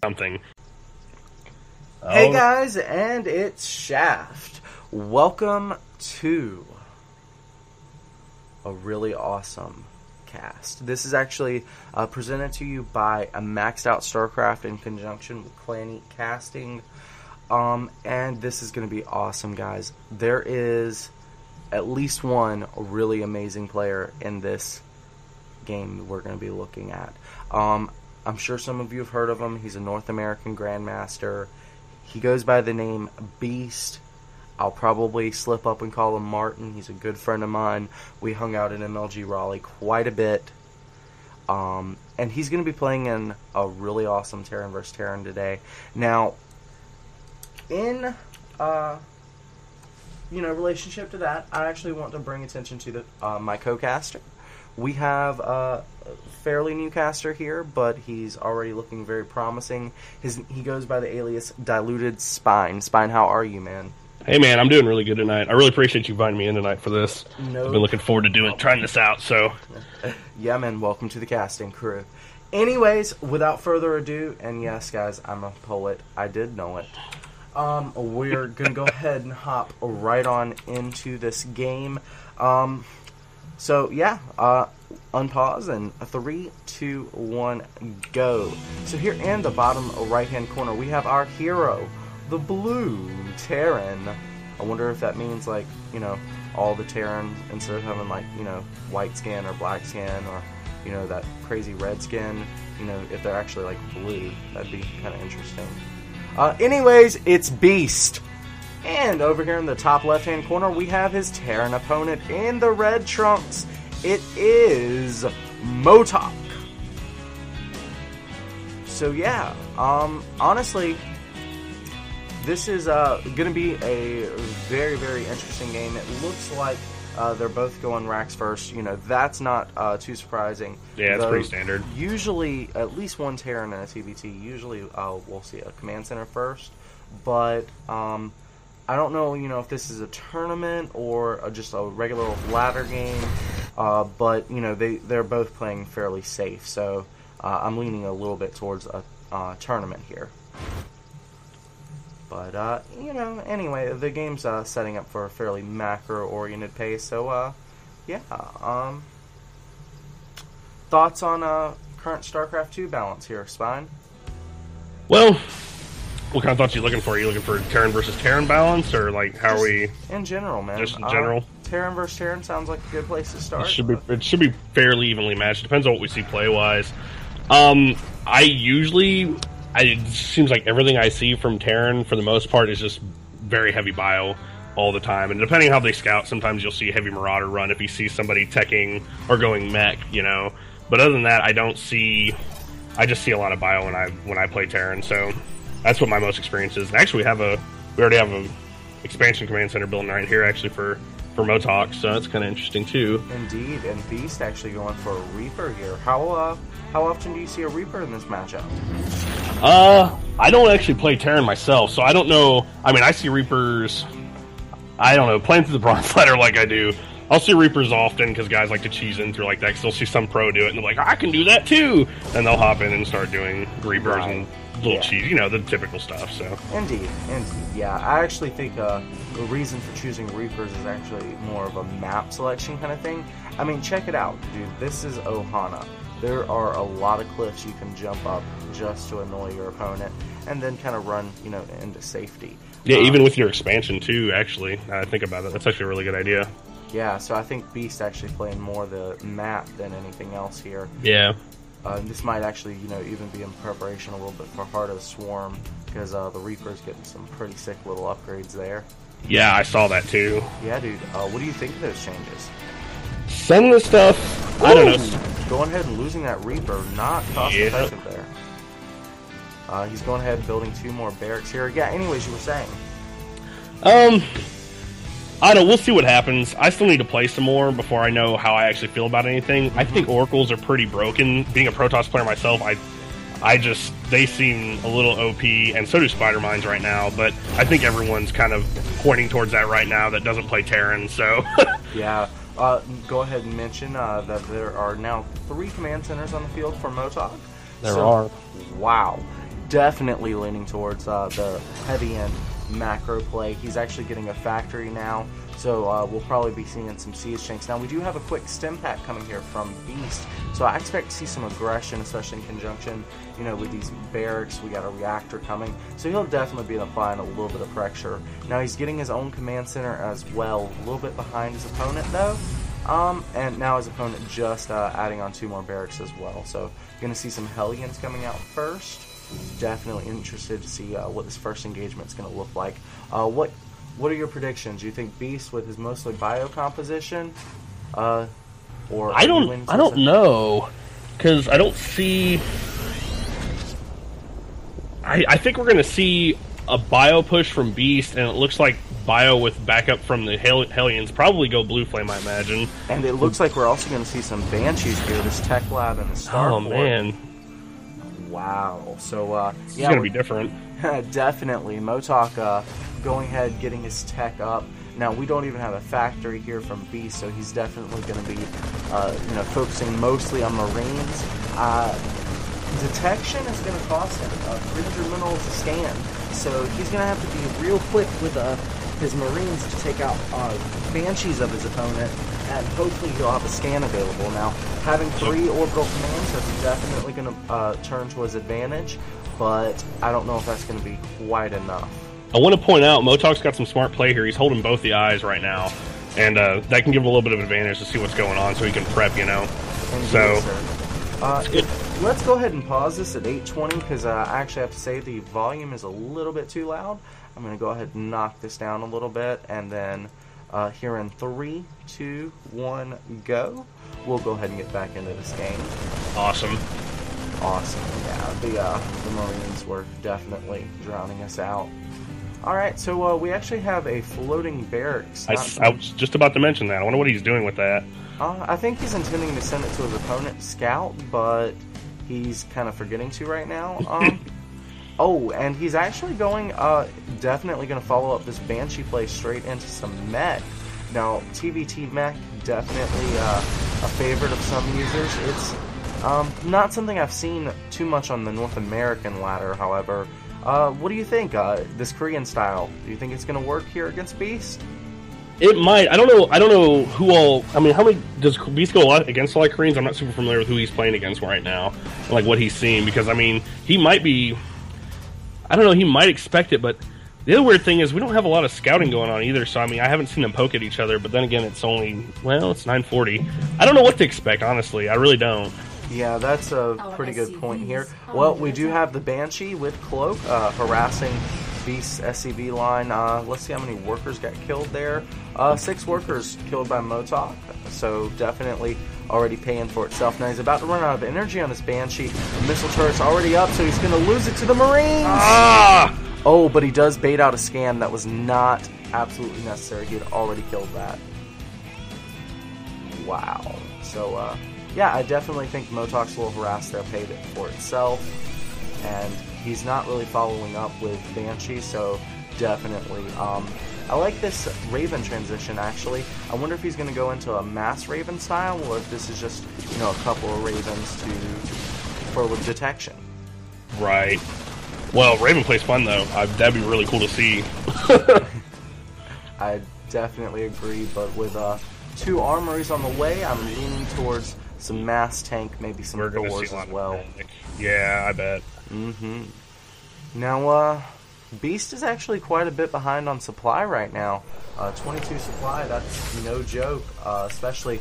something. Hey guys, and it's Shaft. Welcome to a really awesome cast. This is actually presented to you by a Maxed Out Starcraft in conjunction with Clanny Casting. And this is going to be awesome, guys. There is at least one really amazing player in this game we're going to be looking at. I'm sure some of you have heard of him. He's a North American Grandmaster. He goes by the name Beast. I'll probably slip up and call him Martin. He's a good friend of mine. We hung out in MLG Raleigh quite a bit. And he's going to be playing in a really awesome Terran vs. Terran today. Now, in relationship to that, I actually want to bring attention to my co-caster. We have a fairly new caster here, but he's already looking very promising. He goes by the alias Diluted Spine. Spine, how are you, man? Hey, man, I'm doing really good tonight. I really appreciate you inviting me in tonight for this. No. I've been looking forward to trying this out, so. Yeah, man, welcome to the casting crew. Anyways, without further ado, and yes, guys, I'm a poet. I did know it. We're going to go ahead and hop right on into this game. So, yeah, unpause and 3, 2, 1, go. So here in the bottom right-hand corner, we have our hero, the blue Terran. I wonder if that means, like, all the Terran, instead of having, like, white skin or black skin or, that crazy red skin, if they're actually, like, blue. That'd be kind of interesting. Anyways, it's Beast. And over here in the top left-hand corner, we have his Terran opponent in the red trunks. It is cMotok. So yeah, honestly, this is going to be a very, very interesting game. It looks like they're both going racks first. That's not too surprising. Yeah, it's pretty standard. Usually, at least one Terran in a TBT, usually we'll see a command center first. But I don't know, if this is a tournament or just a regular ladder game, but, they're both playing fairly safe, so I'm leaning a little bit towards a tournament here. But, anyway, the game's setting up for a fairly macro-oriented pace, so, yeah. Thoughts on current StarCraft 2 balance here, Spine? Well, what kind of thoughts are you looking for? Are you looking for Terran versus Terran balance, or like how just are we? In general, man. Just in general. Terran versus Terran sounds like a good place to start. It should be fairly evenly matched. Depends on what we see play wise. It seems like everything I see from Terran for the most part is just very heavy bio all the time, and depending on how they scout, sometimes you'll see a heavy Marauder run if you see somebody teching or going mech, But other than that, I just see a lot of bio when I play Terran, so. That's what my most experience is. And actually, we already have a expansion command center building right here, actually for cMotok, so that's kind of interesting too. Indeed, and Beast actually going for a Reaper here. How often do you see a Reaper in this matchup? I don't actually play Terran myself, so I don't know. I mean, I see Reapers. I don't know, playing through the Bronze Ladder like I do. I'll see Reapers often because guys like to cheese in through like that. Because they'll see some pro do it, and they're like, I can do that too, and they'll hop in and start doing Reapers and little cheese, the typical stuff. So indeed, yeah. I actually think the reason for choosing Reapers is actually more of a map selection kind of thing. I mean, check it out, dude. This is Ohana. There are a lot of cliffs you can jump up just to annoy your opponent, and then kind of run, into safety. Yeah, even with your expansion too. Actually, I think about it. That's actually a really good idea. Yeah, so I think Beast actually playing more the map than anything else here. Yeah. This might actually, even be in preparation a little bit for Heart of the Swarm, because the Reaper's getting some pretty sick little upgrades there. Yeah, I saw that too. Yeah, dude. What do you think of those changes? Some of the stuff, I don't know. Going ahead and losing that Reaper, not cost effective there. He's going ahead and building 2 more barracks here. Yeah, anyways, you were saying. I don't know, we'll see what happens. I still need to play some more before I know how I actually feel about anything. I think Oracles are pretty broken. Being a Protoss player myself, they seem a little OP, and so do Spider Mines right now, but I think everyone's kind of pointing towards that right now that doesn't play Terran, so. Yeah. Go ahead and mention that there are now 3 command centers on the field for cMotok. There are. Wow. definitely leaning towards the heavy-end macro play. He's actually getting a factory now, so we'll probably be seeing some siege tanks. Now, we do have a quick stim pack coming here from Beast, so I expect to see some aggression, especially in conjunction, you know, with these barracks. We got a reactor coming, so he'll definitely be applying a little bit of pressure. Now, he's getting his own command center as well, a little bit behind his opponent, though. And now his opponent just adding on 2 more barracks as well. So you're going to see some Hellions coming out first. Definitely interested to see what this first engagement is going to look like. What are your predictions? Do you think Beast with his mostly bio composition, or I don't know, because I don't see. I think we're going to see a bio push from Beast, and it looks like bio with backup from the Hellions probably go Blue Flame, I imagine. And it looks like we're also going to see some Banshees here, this Tech Lab and the Starport. Oh, man. Wow. So, it's going to be different. Definitely. cMotok going ahead, getting his tech up. Now, we don't even have a factory here from Beast, so he's definitely going to be, focusing mostly on Marines. Detection is going to cost him 300 minerals a scan, so he's going to have to be real quick with his Marines to take out Banshees of his opponent, and hopefully he'll have a scan available. Now, having 3 orbital commands is definitely going to turn to his advantage, but I don't know if that's going to be quite enough. I want to point out, Motok's got some smart play here. He's holding both the eyes right now, and that can give him a little bit of advantage to see what's going on so he can prep, you know. Indeed, so, let's go ahead and pause this at 8:20 because I actually have to say the volume is a little bit too loud. I'm going to go ahead and knock this down a little bit, and then here in 3, 2, 1, go. We'll go ahead and get back into this game. Awesome. Yeah, the Marines were definitely drowning us out. Alright, so we actually have a floating barracks. I was just about to mention that. I wonder what he's doing with that. I think he's intending to send it to his opponent scout, but he's kind of forgetting to right now. Oh, and he's actually going, definitely going to follow up this Banshee play straight into some mech. Now, TVT mech, definitely a favorite of some users. It's not something I've seen too much on the North American ladder, however. What do you think, this Korean style? Do you think it's going to work here against Beast? It might. I don't know who all. I mean, how many does Beast go against a lot of Koreans? I'm not super familiar with who he's playing against right now, like what he's seeing. Because I mean, he might be. I don't know. He might expect it, but the other weird thing is we don't have a lot of scouting going on either. So I mean, I haven't seen them poke at each other. But then again, it's only it's 9:40. I don't know what to expect. Honestly, I really don't. Yeah, that's a pretty good point here. Well, we do have the Banshee with Cloak harassing Beast's SCV line. Let's see how many workers got killed there. 6 workers killed by cMotok, so definitely already paying for itself. Now he's about to run out of energy on his Banshee. The missile turret's already up, so he's going to lose it to the Marines! Oh, but he does bait out a scan that was not absolutely necessary. He had already killed that. Wow. So, yeah, I definitely think cMotok's little harass there paid it for itself. And he's not really following up with Banshee, so definitely. I like this Raven transition, actually. I wonder if he's going to go into a mass Raven style, or if this is just, a couple of Ravens for detection. Right. Well, Raven plays fun, though. That'd be really cool to see. I definitely agree, but with 2 armories on the way, I'm leaning towards some mass tank, maybe some doors as well. Yeah, I bet. Now, Beast is actually quite a bit behind on supply right now. 22 supply, that's no joke, especially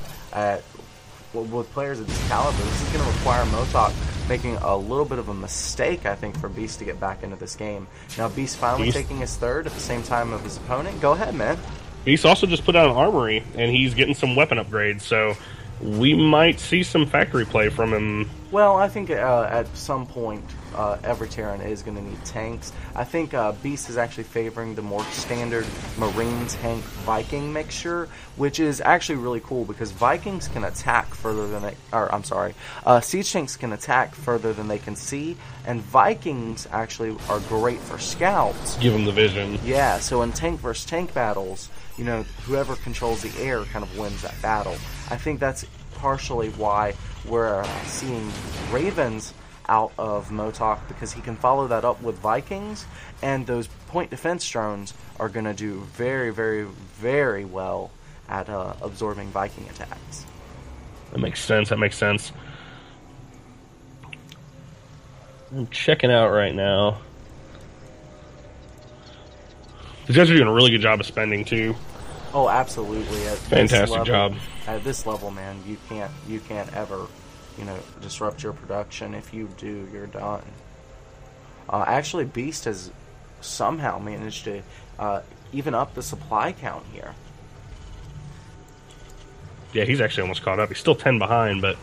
with players of this caliber. This is going to require cMotok making a little bit of a mistake, I think, for Beast to get back into this game. Now, Beast finally taking his 3rd at the same time of his opponent. Go ahead, man. Beast also just put out an armory, and he's getting some weapon upgrades, so we might see some factory play from him. Well, I think at some point, every Terran is going to need tanks. I think Beast is actually favoring the more standard Marine tank Viking mixture, which is actually really cool because Vikings can attack further than Siege tanks can attack further than they can see, and Vikings actually are great for scouts. Give them the vision. Yeah, so in tank versus tank battles, whoever controls the air kind of wins that battle. I think that's partially why we're seeing Ravens out of Motok because he can follow that up with Vikings, and those point defense drones are going to do very, very, very well at absorbing Viking attacks. That makes sense. That makes sense. I'm checking out right now. These guys are doing a really good job of spending too. Oh, absolutely! Fantastic job. At this level, man, you can't ever, disrupt your production. If you do, you're done. Actually, Beast has somehow managed to even up the supply count here. Yeah, he's actually almost caught up. He's still 10 behind, but...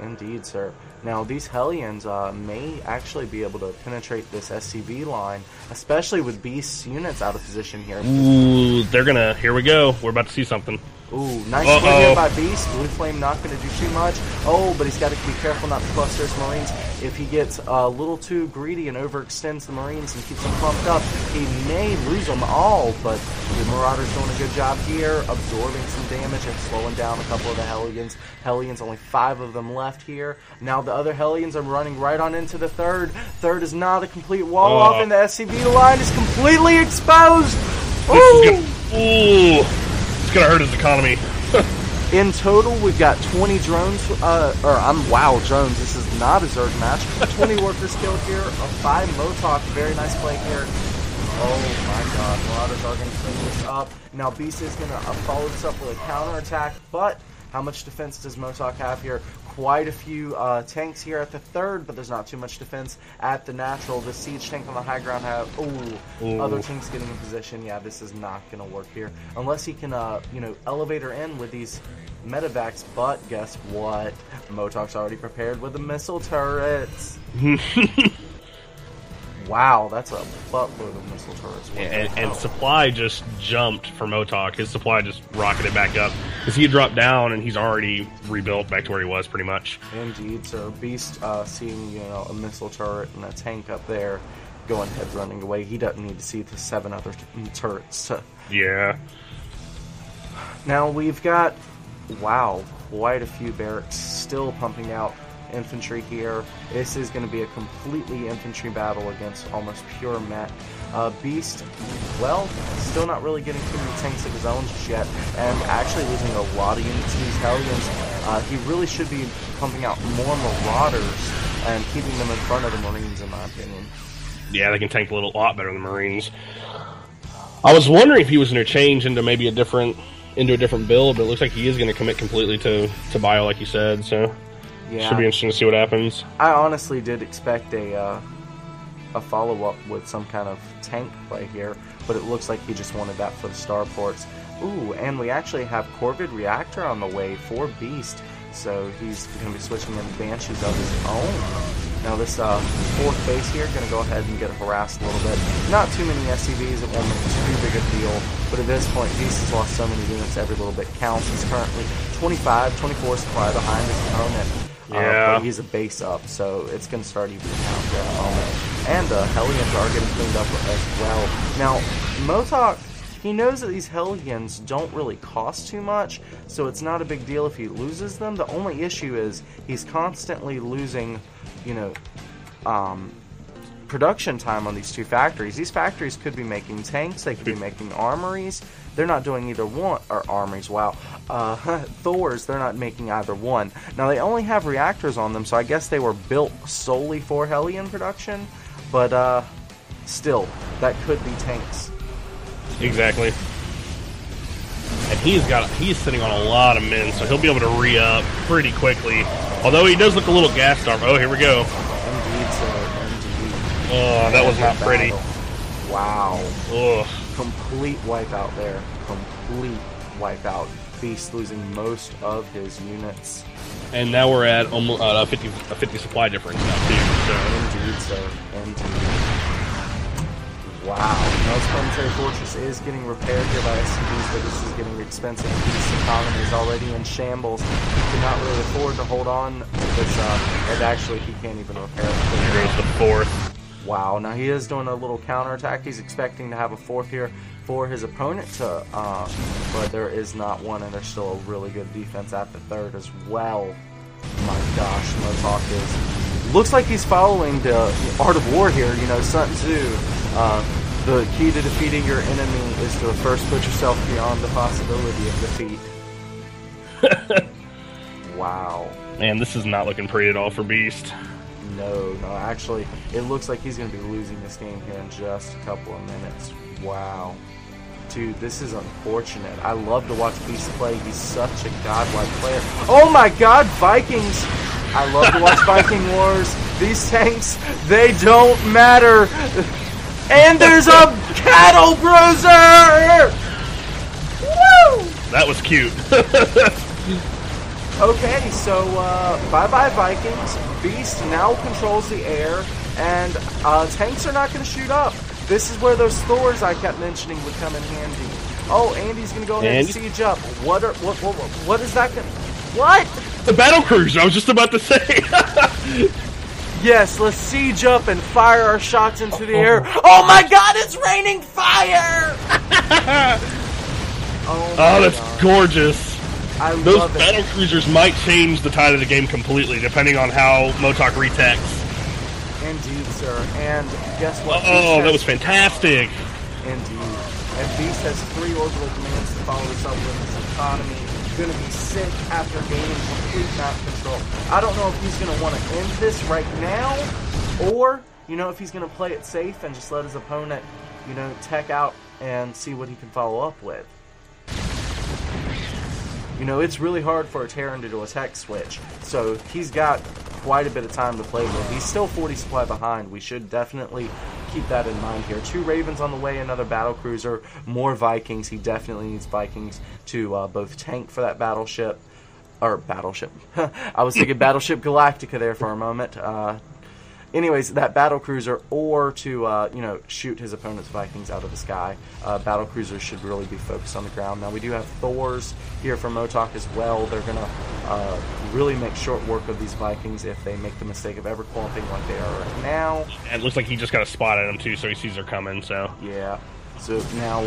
Indeed, sir. Now, these Hellions may actually be able to penetrate this SCV line, especially with Beast's units out of position here. Ooh, they're gonna... Here we go. We're about to see something. Ooh, nice hit here by Beast. Blue Flame not going to do too much. Oh, but he's got to be careful not to cluster his Marines. If he gets a little too greedy and overextends the Marines and keeps them pumped up, he may lose them all, but the Marauder's doing a good job here, absorbing some damage and slowing down a couple of the Hellions. Hellions, only 5 of them left here. Now the other Hellions are running right on into the third. Third is not a complete wall-off, and the SCV line is completely exposed. Ooh! It's gonna hurt his economy. In total, we've got 20 drones, wow, drones, this is not a Zerg match. 20 workers killed here, a 5 Motok, very nice play here. Oh my god, Marauders are going to clean this up. Now Beast is going to follow this up with a counterattack, but how much defense does Motok have here? Quite a few tanks here at the third, but there's not too much defense at the natural. The siege tank on the high ground have other tanks getting in position. Yeah, this is not going to work here unless he can, elevator in with these medevacs. But guess what? Motok's already prepared with the missile turrets. Wow, that's a buttload of missile turrets. And supply just jumped for Motok. His supply just rocketed back up because he had dropped down and he's already rebuilt back to where he was pretty much. Indeed, so Beast seeing a missile turret and a tank up there, going ahead running away. He doesn't need to see the 7 other turrets. Yeah. Now we've got quite a few barracks still pumping out infantry here. This is going to be a completely infantry battle against almost pure mech. Beast, still not really getting too many tanks of his own just yet, and actually losing a lot of units to these Hellions. He really should be pumping out more Marauders and keeping them in front of the Marines, in my opinion. Yeah, they can tank a lot better than the Marines. I was wondering if he was going to change into maybe a different build, but it looks like he is going to commit completely to bio, like you said, so... Yeah. Should be interesting to see what happens. I honestly did expect a follow-up with some kind of tank play here, but it looks like he just wanted that for the starports. Ooh, and we actually have Corvid Reactor on the way for Beast, so he's going to be switching in Banshees of his own. Now this 4th base here, going to go ahead and get harassed a little bit. Not too many SCVs, it won't make too big a deal, but at this point, Beast has lost so many units, every little bit counts. He's currently 24 supply behind his opponent. Yeah. But he's a base up, so it's going to start evening out here in a moment. And the Hellions are getting cleaned up as well. Now, Motok, he knows that these Hellions don't really cost too much, so it's not a big deal if he loses them. The only issue is he's constantly losing, production time on these 2 factories. These factories could be making tanks, they could be making armories. They're not doing either one, or armories, Thors, they're not making either one. Now, they only have reactors on them, so I guess they were built solely for Hellion production, but still, that could be tanks. Exactly. And he's sitting on a lot of men, so he'll be able to re-up pretty quickly. Although he does look a little gas starved. Oh, here we go. Indeed, sir. Indeed. Oh, that was not pretty. Wow. Ugh. Complete wipeout there. Complete wipeout. Beast losing most of his units. And now we're at almost a 50 supply difference now, too. So. Indeed, sir. Indeed. Wow. Mel's Planetary Fortress is getting repaired here by SCVs, but this is getting expensive. Beast's economy is already in shambles. He cannot really afford to hold on because and actually he can't even repair it. Here goes the 4th. Wow, now he is doing a little counterattack. He's expecting to have a 4th here for his opponent to, but there is not one, and there's still a really good defense at the 3rd as well. My gosh, Motok is... Looks like he's following the art of war here. You know, Sun Tzu. The key to defeating your enemy is to first put yourself beyond the possibility of defeat. Wow. Man, this is not looking pretty at all for Beast. No, actually, it looks like he's going to be losing this game here in just a couple of minutes. Wow. Dude, this is unfortunate. I love to watch Beast play. He's such a godlike player. Oh my god, Vikings! I love to watch Viking Wars. These tanks, they don't matter. And there's a cattle bruiser! Woo! That was cute. Okay, so bye-bye Vikings. Beast now controls the air, and tanks are not going to shoot up. This is where those Thors I kept mentioning would come in handy. Oh, Andy's going to go ahead and siege up. What is that going to... What? The battle cruiser, I was just about to say. Yes, let's siege up and fire our shots into the air. Oh my god, it's raining fire! Oh, that's gorgeous. Those love battle cruisers might change the tide of the game completely, depending on how Motok retechs. Indeed, sir. And guess what? Oh, that was fantastic. Indeed. And Beast has 3 orbital commands to follow this up with his economy. Going to be sick after gaining complete map control. I don't know if he's going to want to end this right now, or, you know, if he's going to play it safe and just let his opponent, you know, tech out and see what he can follow up with. You know, it's really hard for a Terran to do a tech switch, so he's got quite a bit of time to play with. He's still 40 supply behind. We should definitely keep that in mind here. 2 Ravens on the way, another battlecruiser, more Vikings. He definitely needs Vikings to both tank for that battleship. Or battleship. I was thinking Battleship Galactica there for a moment. Anyways, that battlecruiser, or to, you know, shoot his opponent's Vikings out of the sky. Battlecruisers should really be focused on the ground. Now, we do have Thors here from Motok as well. They're going to really make short work of these Vikings if they make the mistake of ever clumping like they are right now. And it looks like he just got a spot at them, too, so he sees they're coming, so... Yeah. So now,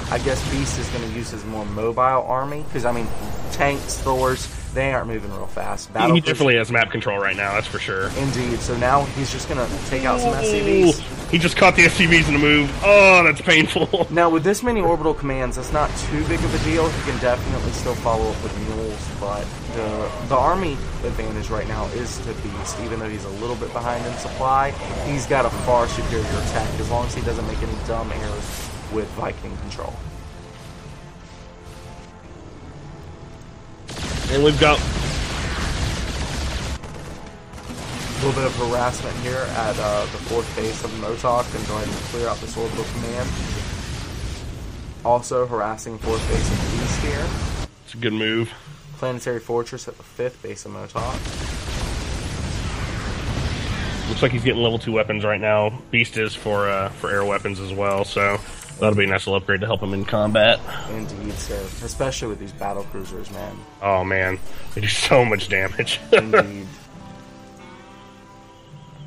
I guess Beast is going to use his more mobile army, because, I mean, tanks, Thors... They aren't moving real fast. He definitely has map control right now, that's for sure. Indeed. So now he's just going to take out some SCVs. He just caught the SCVs in the move. Oh, that's painful. Now, with this many orbital commands, that's not too big of a deal. He can definitely still follow up with mules, but the army advantage right now is to Beast. Even though he's a little bit behind in supply, he's got a far superior attack as long as he doesn't make any dumb errors with Viking control. And we've got a little bit of harassment here at the 4th base of Motok, and go ahead and clear out this orbital command. Also harassing 4th base of Beast here. It's a good move. Planetary Fortress at the 5th base of Motok. Looks like he's getting level 2 weapons right now. Beast is for air weapons as well, so that'll be a nice little upgrade to help him in combat. Indeed, sir. Especially with these battle cruisers, man. Oh, man. They do so much damage. Indeed.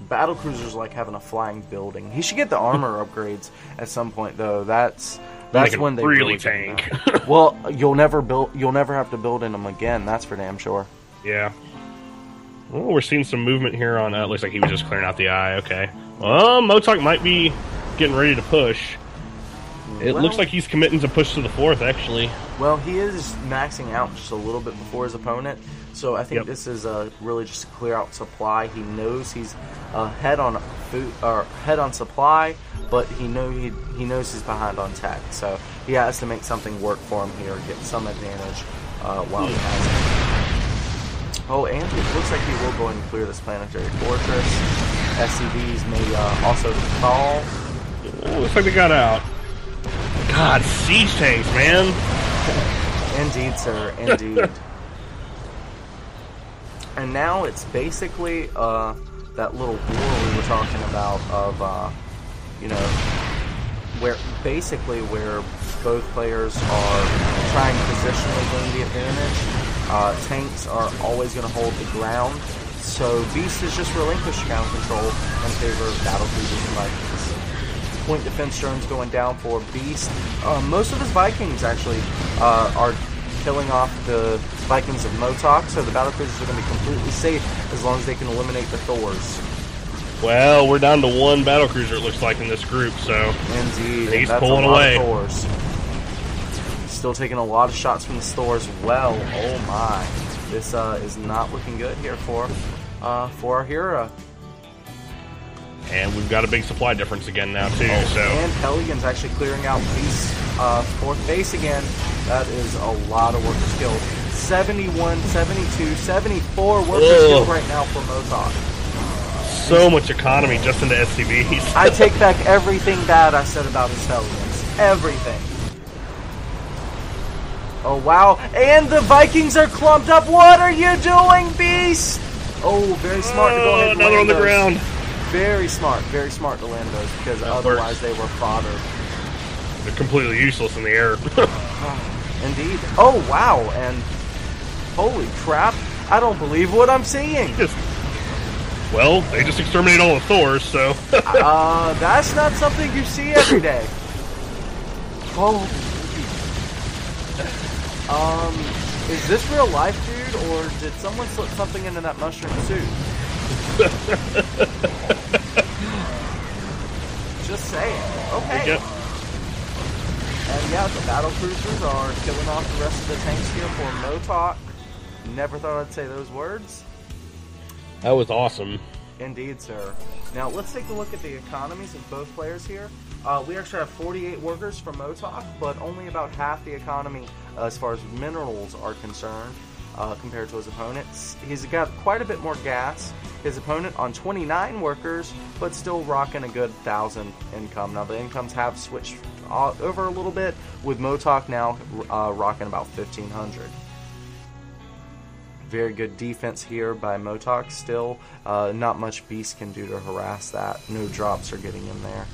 Battle cruisers like having a flying building. He should get the armor upgrades at some point, though. That's when they really tank. Well, you'll never have to build in them again. That's for damn sure. Yeah. Oh, we're seeing some movement here on... looks like he was just clearing out the eye. Okay. Well, Motok might be getting ready to push. It looks like he's committing to push to the 4th, actually. Well, he is maxing out just a little bit before his opponent, so I think this is really just to clear out supply. He knows he's head on food or head on supply, but he knows he's behind on tech, so he has to make something work for him here, get some advantage while he has it. Oh, and it looks like he will go and clear this planetary fortress. SCVs may also fall. Oh, looks like they got out. God, siege tanks, man. Indeed, sir. Indeed. And now it's basically that little war we were talking about of, you know, where both players are trying to positionally gain the advantage. Tanks are always going to hold the ground, so Beast is just relinquished ground control in favor of battle cruisers and Vikings. Point defense drones going down for Beast. Most of his Vikings actually are killing off the Vikings of Motok, so the battlecruisers are going to be completely safe as long as they can eliminate the Thors. Well, we're down to one battlecruiser, it looks like, in this group, so... Indeed, he's that's pulling a lot away. of Thors. Still taking a lot of shots from the Thors. Well, oh my. This is not looking good here for our hero. And we've got a big supply difference again now, too, so... And Hellions actually clearing out Beast's fourth base again. That is a lot of workers killed. 71, 72, 74 workers killed right now for Motok. So much economy just into SCVs. I take back everything bad I said about his Hellions. Everything. Oh, wow. And the Vikings are clumped up. What are you doing, Beast? Oh, very smart to go ahead and another land on the those. ground. Very smart to land those, because otherwise they were fodder. They're completely useless in the air. Indeed. Oh, wow. And holy crap. I don't believe what I'm seeing. Well, they just exterminated all the Thors, so... That's not something you see every day. Oh. Is this real life, dude, or did someone slip something into that mushroom suit? Just saying. Okay. Yep. And yeah, the battle cruisers are killing off the rest of the tanks here for Motok. Never thought I'd say those words. That was awesome. Indeed, sir. Now, let's take a look at the economies of both players here. We actually have 48 workers from Motok, but only about half the economy as far as minerals are concerned compared to his opponents. He's got quite a bit more gas. His opponent on 29 workers, but still rocking a good 1,000 income. Now, the incomes have switched over a little bit, with Motok now rocking about 1,500. Very good defense here by Motok still. Not much Beast can do to harass that. No drops are getting in there.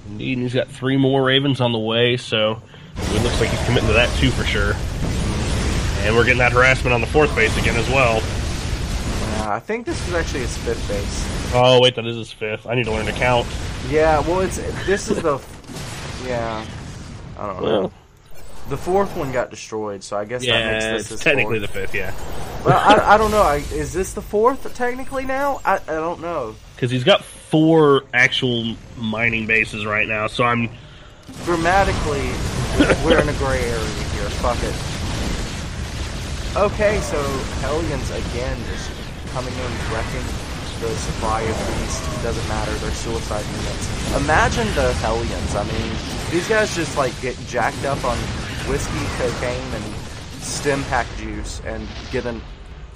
Indeed, and he's got 3 more Ravens on the way, so it looks like he's committing to that too for sure. And we're getting that harassment on the 4th base again as well. I think this is actually his 5th base. Oh, wait, that is his 5th. I need to learn to count. Yeah, well, this is the... Yeah, I don't know. Well, the 4th one got destroyed, so I guess that makes this his technically 4th. the 5th, yeah. Well, I don't know. Is this the 4th technically now? I don't know. Because he's got 4 actual mining bases right now, so I'm... Grammatically, we're in a gray area here. Fuck it. Okay, so Hellions again just coming in, wrecking the supply of Beast. Doesn't matter, they're suicide units. Imagine the Hellions. I mean, these guys just like get jacked up on whiskey, cocaine, and stim pack juice, and get in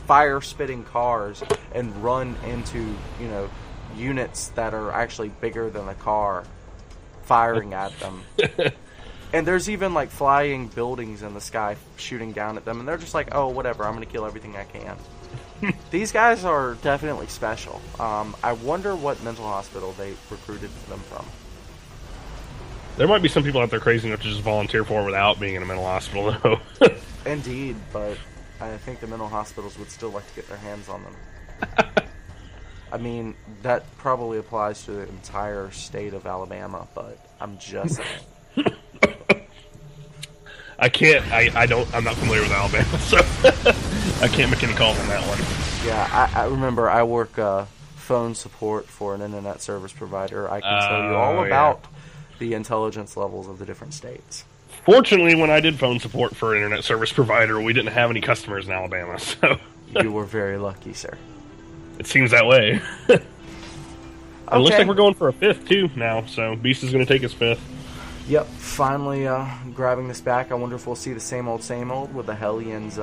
fire-spitting cars and run into, you know, units that are actually bigger than a car, firing at them. And there's even like flying buildings in the sky shooting down at them, and they're just like, oh, whatever, I'm gonna kill everything I can. These guys are definitely special. I wonder what mental hospital they recruited them from. There might be some people out there crazy enough to just volunteer for it without being in a mental hospital, though. Indeed, but I think the mental hospitals would still like to get their hands on them. I mean, that probably applies to the entire state of Alabama, but I'm just saying. I'm not familiar with Alabama, so I can't make any calls on that one. Yeah, I remember I work phone support for an internet service provider. I can tell you all about the intelligence levels of the different states. Fortunately, when I did phone support for an internet service provider, we didn't have any customers in Alabama, so... You were very lucky, sir. It seems that way. It looks Okay. like we're going for a 5th, too, now, so Beast is going to take his 5th. Yep, finally grabbing this back. I wonder if we'll see the same old with the Hellions,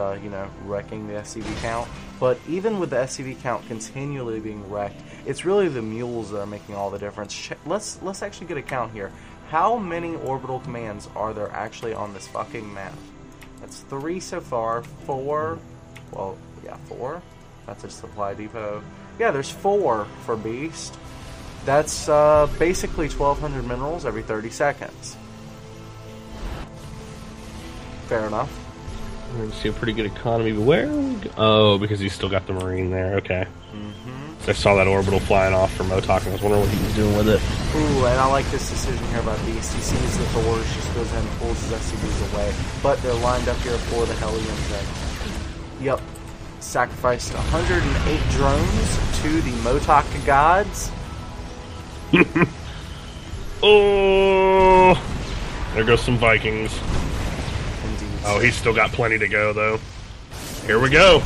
wrecking the SCV count. But even with the SCV count continually being wrecked, it's really the mules that are making all the difference. Let's actually get a count here. How many orbital commands are there actually on this fucking map? That's 3 so far. 4. Well, yeah, 4. That's a supply depot. Yeah, there's 4 for Beast. That's basically 1,200 minerals every 30 seconds. Fair enough. We're going to see a pretty good economy, but where? Oh, because he's still got the Marine there, okay. So I saw that orbital flying off from Motok, and I was wondering what he was doing with it. Ooh, and I like this decision here by Beast. He sees the Thors, just goes ahead and pulls his SCVs away. But they're lined up here for the Hellions. Yep. Sacrificed 108 drones to the Motok gods. Oh! There goes some Vikings. Indeed. Oh, he's still got plenty to go, though. Here we go.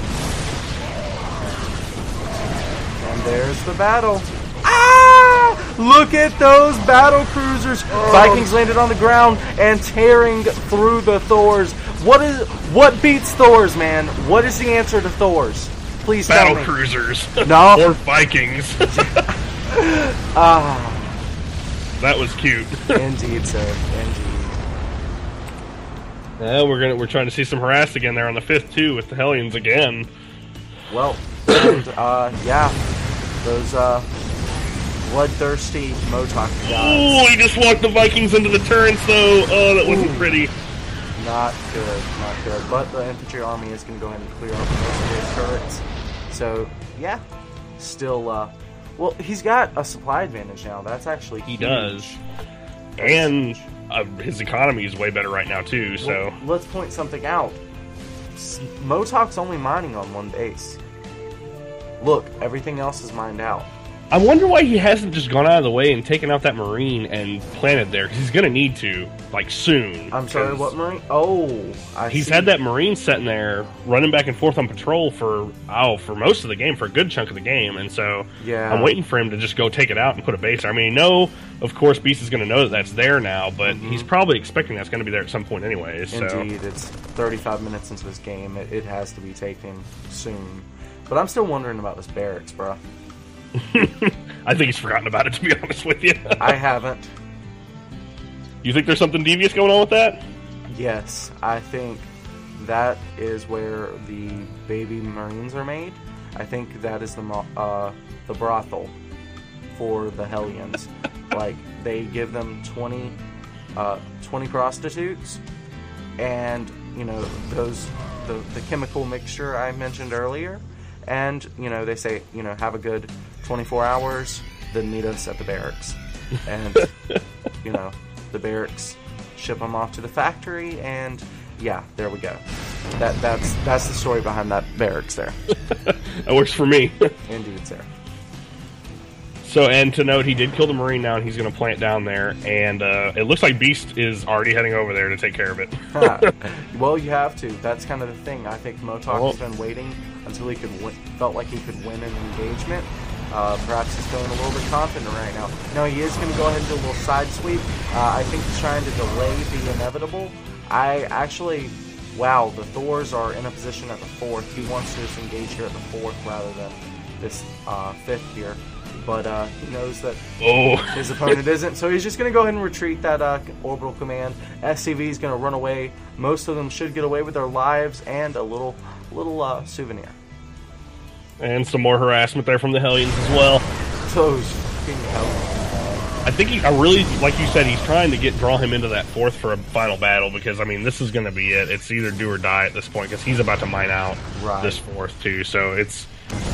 And there's the battle. Ah! Look at those battle cruisers. Vikings landed on the ground and tearing through the Thors. What beats Thors, man? What is the answer to Thors? Please tell me. Battle cruisers. No. Or Vikings. That was cute. Indeed, sir. Indeed. Yeah, we're trying to see some harass again there on the 5th too with the Hellions again. Well, and yeah, those bloodthirsty Motok gods. Oh, he just walked the Vikings into the turrets though. Oh, that wasn't pretty. Not good, not good. But the infantry army is going to go ahead and clear up most of his turrets. So yeah, still. Well, he's got a supply advantage now. That's actually huge. He does, and his economy is way better right now too. So well, let's point something out. Motok's only mining on one base. Look, everything else is mined out. I wonder why he hasn't just gone out of the way and taken out that Marine and planted there, because he's going to need to, like, soon. I'm sorry, what Marine? Oh, he's had that Marine sitting there, running back and forth on patrol for most of the game, for a good chunk of the game, and so yeah. I'm waiting for him to just go take it out and put a base there. I mean, no, of course, Beast is going to know that that's there now, but he's probably expecting that's going to be there at some point anyways. So. Indeed, it's 35 minutes into this game. It has to be taken soon. But I'm still wondering about this barracks, bro. I think he's forgotten about it, to be honest with you. I haven't. You think there's something devious going on with that? Yes, I think that is where the baby Marines are made. I think that is the brothel for the Hellions. Like, they give them 20 prostitutes, and, you know, the chemical mixture I mentioned earlier. And, you know, they say, you know, have a good 24 hours, then meet us at the barracks. And, you know, the barracks ship them off to the factory, and, yeah, there we go. That's the story behind that barracks there. That works for me. Indeed, sir. So, and to note, he did kill the Marine now, and he's going to plant down there, and it looks like Beast is already heading over there to take care of it. Well, you have to. That's kind of the thing. I think Motok has been waiting until he felt like he could win an engagement. Perhaps he's feeling a little bit confident right now. No, he is going to go ahead and do a little side sweep. I think he's trying to delay the inevitable. Wow, the Thors are in a position at the 4th. He wants to just engage here at the 4th rather than this 5th here. But he knows that his opponent isn't, so he's just going to go ahead and retreat that orbital command. SCV is going to run away. Most of them should get away with their lives and a little souvenir. And some more harassment there from the Hellions as well. Those fucking Hellions. I think I really, like you said, he's trying to draw him into that 4th for a final battle, because, I mean, this is going to be it. It's either do or die at this point, because he's about to mine out this 4th, too. So it's...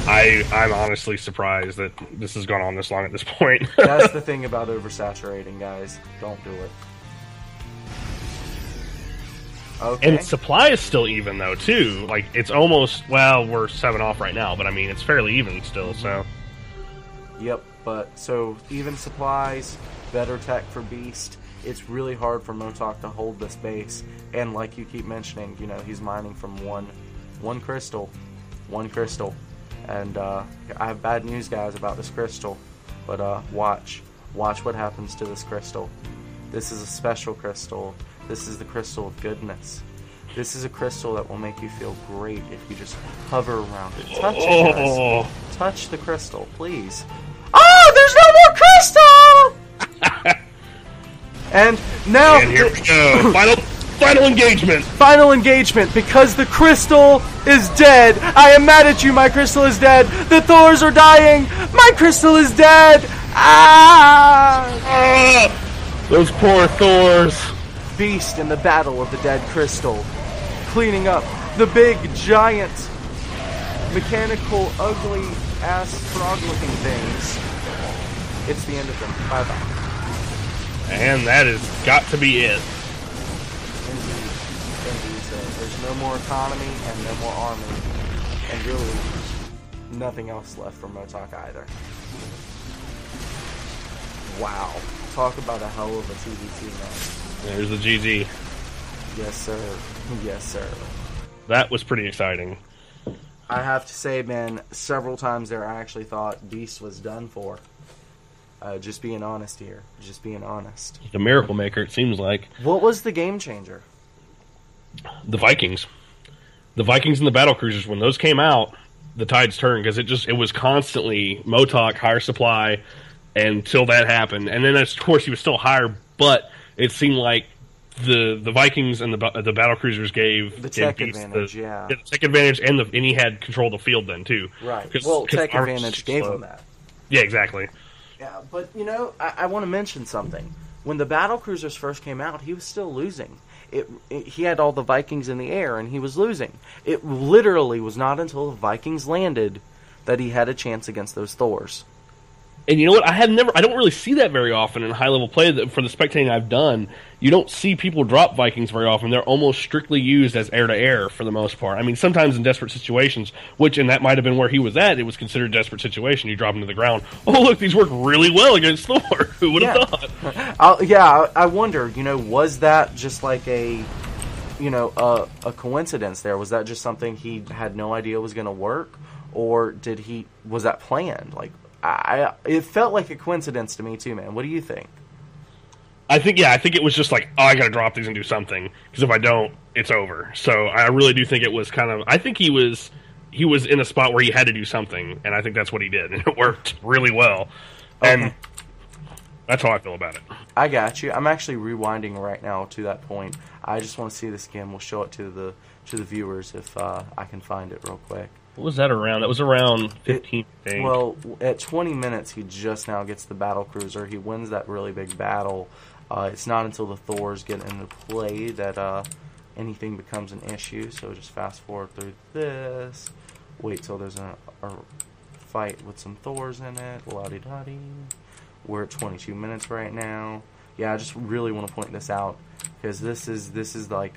I'm honestly surprised that this has gone on this long at this point. That's the thing about oversaturating, guys. Don't do it. Okay. And supply is still even, though, too. Like, it's almost... Well, we're 7 off right now, but, I mean, it's fairly even still, so... Yep, but so even supplies, better tech for Beast. It's really hard for Motok to hold this base, and like you keep mentioning, you know, he's mining from one crystal, and I have bad news, guys, about this crystal. But watch what happens to this crystal. This is a special crystal. This is the crystal of goodness. This is a crystal that will make you feel great if you just hover around it. Touch it, guys. Touch the crystal, please. Oh, there's no more crystal! And now... And here we go. Final engagement! Final engagement, because the crystal is dead. I am mad at you, my crystal is dead. The Thors are dying. My crystal is dead. Those poor Thors. Beast in the battle of the dead crystal. Cleaning up the big, giant, mechanical, ugly-ass frog-looking things. It's the end of them. Bye-bye. And that has got to be it. Indeed. Indeed. So there's no more economy and no more army. And really, nothing else left for Motok either. Wow. Talk about a hell of a TVT match. There's the GG. Yes, sir. Yes, sir. That was pretty exciting. I have to say, man, several times there I actually thought Beast was done for. Just being honest here. Just being honest. The miracle maker, it seems like. What was the game changer? The Vikings. The Vikings and the battlecruisers, when those came out, the tides turned, because it was constantly Motok, higher supply, until that happened. And then, of course, he was still higher, but it seemed like the Vikings and the battlecruisers gave the tech Beast advantage, the tech advantage, and he had control of the field then, too. Right. Well, tech advantage gave him that. Yeah, exactly. Yeah, but, I want to mention something. When the battlecruisers first came out, he was still losing. He had all the Vikings in the air, and he was losing. It literally was not until the Vikings landed that he had a chance against those Thors. And you know what? I don't really see that very often in high-level play. For the spectating I've done, you don't see people drop Vikings very often. They're almost strictly used as air-to-air for the most part. I mean, sometimes in desperate situations, and that might have been where he was at, it was considered a desperate situation. You drop him to the ground. Oh, look, these work really well against Thor. Who would have thought? I wonder, was that just like a coincidence there? Was that just something he had no idea was going to work? Or was that planned? Like, it felt like a coincidence to me too, man. What do you think? I think it was just like, oh, I got to drop these and do something, because if I don't, it's over. So I really do think it was I think he was in a spot where he had to do something, and I think that's what he did, and it worked really well. Okay. And that's how I feel about it. I got you. I'm actually rewinding right now to that point. I just want to see this again. We'll show it to the viewers if I can find it real quick. What was that around? That was around 15, I think. Well, at 20 minutes, he just now gets the battle cruiser. He wins that really big battle. It's not until the Thors get into play that anything becomes an issue. So just fast forward through this. Wait till there's a fight with some Thors in it. La-di-da-di. We're at 22 minutes right now. Yeah, I just really want to point this out, because this is like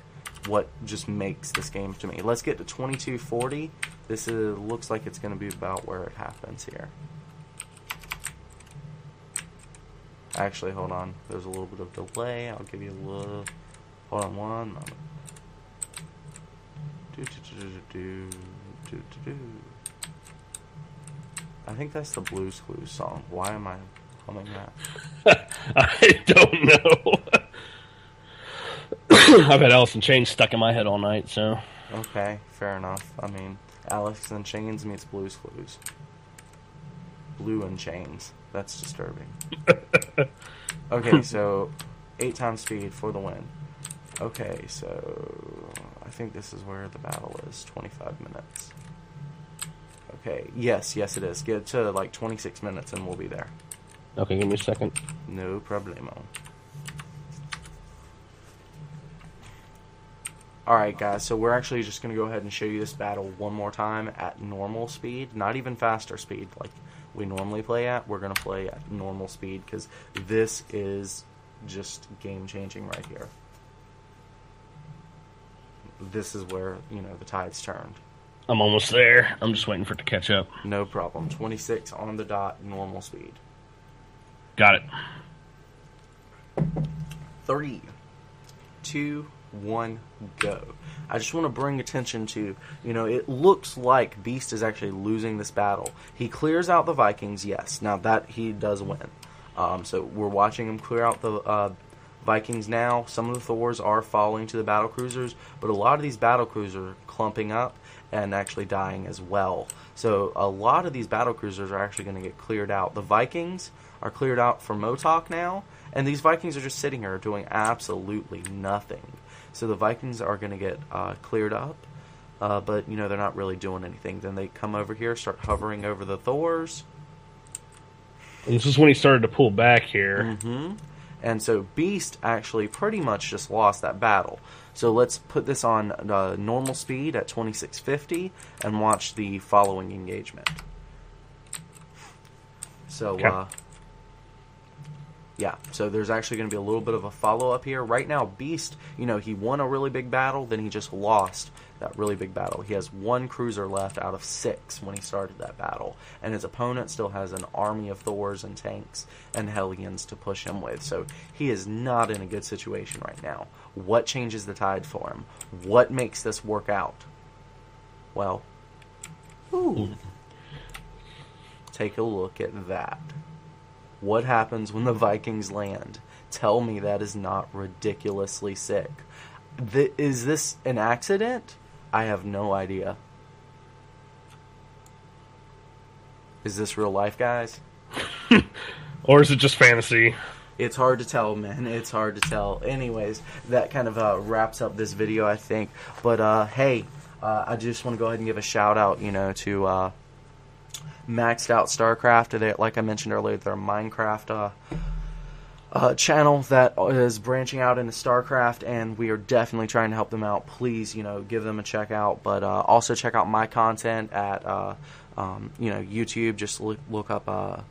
what just makes this game to me. Let's get to 22:40. This looks like it's going to be about where it happens here. Actually, hold on. There's a little bit of delay. I'll give you a little... Hold on one moment. I think that's the Blues Clues song. Why am I humming that? I don't know. I've had Alice in Chains stuck in my head all night, so... Okay, fair enough. I mean, Alice in Chains meets Blues Clues. Blue in Chains. That's disturbing. Okay, so 8 times speed for the win. Okay, so I think this is where the battle is. 25 minutes. Okay, yes it is. Get to like 26 minutes and we'll be there. Okay, give me a second. No problemo. Alright guys, so we're actually just going to go ahead and show you this battle one more time at normal speed. Not even faster speed like we normally play at. We're going to play at normal speed, because this is just game changing right here. This is where, the tides turned. I'm almost there. I'm just waiting for it to catch up. No problem. 26 on the dot, normal speed. Got it. 3, 2, 1, go. I just want to bring attention to, it looks like Beast is actually losing this battle. He clears out the Vikings, yes. Now that he does win. So we're watching him clear out the Vikings now. Some of the Thors are falling to the battlecruisers, but a lot of these battlecruisers are clumping up and actually dying as well. So a lot of these battlecruisers are actually going to get cleared out. The Vikings are cleared out for Motok now, and these Vikings are just sitting here doing absolutely nothing. So the Vikings are going to get cleared up, but they're not really doing anything. Then they come over here, start hovering over the Thors. And this is when he started to pull back here. Mm-hmm. And so Beast actually pretty much just lost that battle. So let's put this on normal speed at 2650 and watch the following engagement. So, okay. Yeah, so there's actually going to be a little bit of a follow-up here. Right now, Beast, he won a really big battle, then he just lost that really big battle. He has 1 cruiser left out of 6 when he started that battle, and his opponent still has an army of Thors and tanks and Hellions to push him with, so he is not in a good situation right now. What changes the tide for him? What makes this work out? Well, take a look at that. What happens when the Vikings land? Tell me that is not ridiculously sick. Is this an accident? I have no idea. Is this real life, guys? Or is it just fantasy? It's hard to tell, man. It's hard to tell. Anyways, that kind of wraps up this video, I think. But, hey, I just want to go ahead and give a shout-out, to Maxed Out Starcraft. They, like I mentioned earlier, they're a Minecraft channel that is branching out into StarCraft, and we are definitely trying to help them out. Please, give them a check out. But also check out my content at, YouTube. Just look up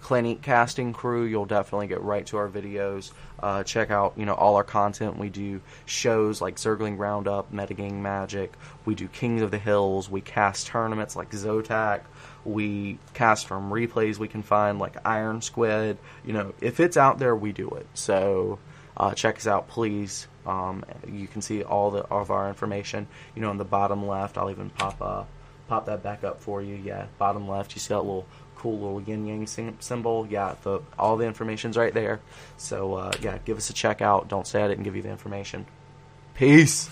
Clinic Casting Crew. You'll definitely get right to our videos. Check out, all our content. We do shows like Zergling Roundup, Metagaming Magic. We do Kings of the Hills. We cast tournaments like Zotac. We cast from replays we can find like Iron Squid. If it's out there, we do it. So check us out, please. You can see all of our information, in the bottom left. I'll even pop that back up for you. Yeah, bottom left, you see that cool little yin-yang symbol. Yeah, all the information's right there. So, yeah, give us a check out. Don't stay at it and give you the information. Peace!